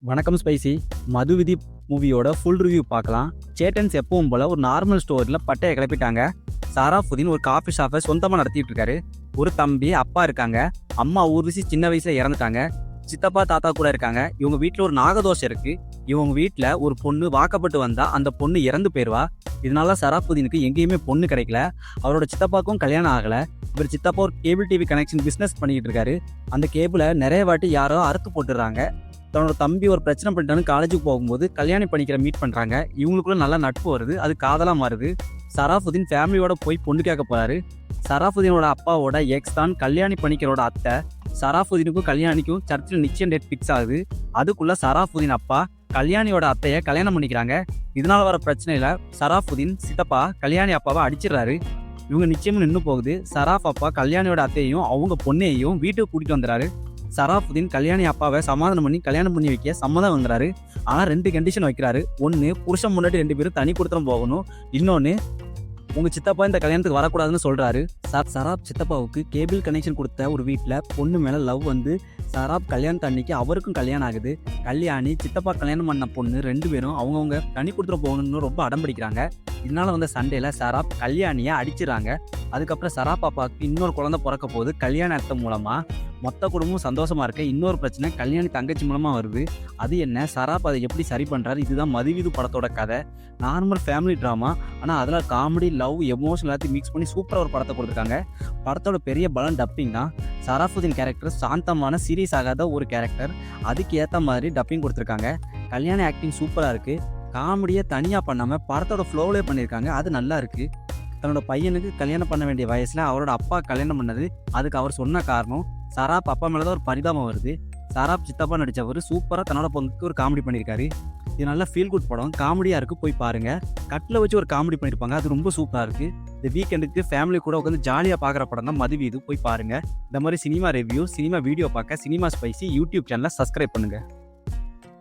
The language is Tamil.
வணக்கம் ஸ்பைசி. மதுவிதி மூவியோட ஃபுல் ரிவ்யூ பார்க்கலாம். சேட்டன்ஸ் எப்பவும் போல ஒரு நார்மல் ஸ்டோரில் பட்டையை கிளப்பிட்டாங்க. சராஃபுதீன் ஒரு காஃபி ஷாப்பை சொந்தமாக நடத்திட்டு இருக்காரு. ஒரு தம்பி, அப்பா இருக்காங்க. அம்மா ஊர்வசி சின்ன வயசுல இறந்துட்டாங்க. சித்தப்பா, தாத்தா கூட இருக்காங்க. இவங்க வீட்டில் ஒரு நாகதோஷம் இருக்கு. இவங்க வீட்டில் ஒரு பொண்ணு வாக்கப்பட்டு வந்தா அந்த பொண்ணு இறந்து போயிடுவா. இதனால சராஃபுதீனுக்கு எங்கேயுமே பொண்ணு கிடைக்கல. அவரோட சித்தப்பாக்கும் கல்யாணம் ஆகலை. இவர் சித்தப்பா ஒரு கேபிள் டிவி கனெக்ஷன் பிஸ்னஸ் பண்ணிக்கிட்டு இருக்காரு. அந்த கேபிளை நிறைய வாட்டி யாரோ அறுத்து போட்டுடுறாங்க. தன்னோட தம்பி ஒரு பிரச்சனை பண்ணிட்டான்னு காலேஜுக்கு போகும்போது கல்யாணி பண்ணிக்கிற மீட் பண்ணுறாங்க. இவங்களுக்குள்ள நல்ல நட்பு வருது. அது காதலாக மாறுது. சராஃபுதீன் ஃபேமிலியோட போய் பொண்ணு கேட்க போறாரு. சராஃபுதீனோட அப்பாவோட எக்ஸ் தான் கல்யாணி பண்ணிக்கிறோட அத்தை. சராஃபுதீனுக்கும் கல்யாணிக்கும் சர்ச்சில் நிச்சயம் டேட் ஃபிக்ஸ் ஆகுது. அதுக்குள்ள சராஃபுதீன் அப்பா கல்யாணியோட அத்தையை கல்யாணம் பண்ணிக்கிறாங்க. இதனால வர பிரச்சனையில சராஃபுதீன் சித்தப்பா கல்யாணி அப்பாவை அடிச்சிடறாரு. இவங்க நிச்சயமும் நின்று போகுது. சராஃப் அப்பா கல்யாணியோட அத்தையையும் அவங்க பொண்ணையையும் வீட்டுக்கு கூட்டிட்டு வந்துறாரு. சராஃபுதீன் கல்யாணி அப்பாவை சமாதானம் பண்ணி கல்யாணம் பண்ணி வைக்க சம்மதம் வந்துறாரு. ஆனால் 2 கண்டிஷன் வைக்கிறாரு. ஒன்று, புருஷன் முன்னாடி 2 பேரும் தனி கொடுத்துரும் போகணும். இன்னொன்று, உங்கள் சித்தப்பா இந்த கல்யாணத்துக்கு வரக்கூடாதுன்னு சொல்கிறாரு. சராப் சித்தப்பாவுக்கு கேபிள் கனெக்ஷன் கொடுத்த ஒரு வீட்டில் பொண்ணு மேலே லவ் வந்து சராப் கல்யாணத்து அன்னைக்கு அவருக்கும் கல்யாணம் ஆகுது. கல்யாணி சித்தப்பா கல்யாணம் பண்ண பொண்ணு 2 பேரும் அவங்கவுங்க தனி கொடுத்துட்டு போகணும்னு ரொம்ப அடம் பிடிக்கிறாங்க. இதனால வந்த சண்டையில் சராப் கல்யாணியை அடிச்சிடறாங்க. அதுக்கப்புறம் சராப் அப்பாவுக்கு இன்னொரு குழந்தை பிறக்க போகுது. கல்யாண அத்தை மூலமாக மொத்த குடும்பமும் சந்தோஷமா இருக்க. இன்னொரு பிரச்சனை கல்யாணி தங்கச்சி மூலமாக வருது. அது என்ன, சராப் அதை எப்படி சரி பண்ணுறாரு? இதுதான் மதுவிது படத்தோட கதை. நார்மல் ஃபேமிலி ட்ராமா, ஆனால் அதில் காமெடி, லவ், எமோஷன் எல்லாத்தையும் மிக்ஸ் பண்ணி சூப்பராக ஒரு படத்தை கொடுத்துருக்காங்க. படத்தோட பெரிய பலம் டப்பிங் தான். சராஃபுதீன் கேரக்டர் சாந்தமான சீரியஸ் ஆகாத ஒரு கேரக்டர். அதுக்கு ஏற்ற மாதிரி டப்பிங் கொடுத்துருக்காங்க. கல்யாண ஆக்டிங் சூப்பராக இருக்குது. காமெடியை தனியாக பண்ணாமல் படத்தோட ஃப்ளோவிலே பண்ணியிருக்காங்க. அது நல்லா இருக்குது. தன்னோட பையனுக்கு கல்யாணம் பண்ண வேண்டிய வயசில் அவரோட அப்பா கல்யாணம் பண்ணது, அதுக்கு அவர் சொன்ன காரணம் சராப் அப்பா மேலே தான் ஒரு பரிதாபம் வருது. சராப் சித்தப்பா நடித்தவர் சூப்பராக தன்னோட பொண்ணுக்கு ஒரு காமெடி பண்ணியிருக்காரு. இது நல்ல ஃபீல் குட் படம், காமெடியாக இருக்குது. போய் பாருங்கள். கட்டில் வச்சு ஒரு காமெடி பண்ணியிருப்பாங்க, அது ரொம்ப சூப்பராக இருக்குது. இந்த வீக்கெண்டுக்கு ஃபேமிலி கூட உட்காந்து ஜாலியாக பார்க்குற படம் தான் மதுவிது. போய் பாருங்கள். இந்த மாதிரி சினிமா ரிவ்யூ, சினிமா வீடியோ பார்க்க சினிமா ஸ்பைசி யூடியூப் சேனலை சப்ஸ்கிரைப் பண்ணுங்கள்.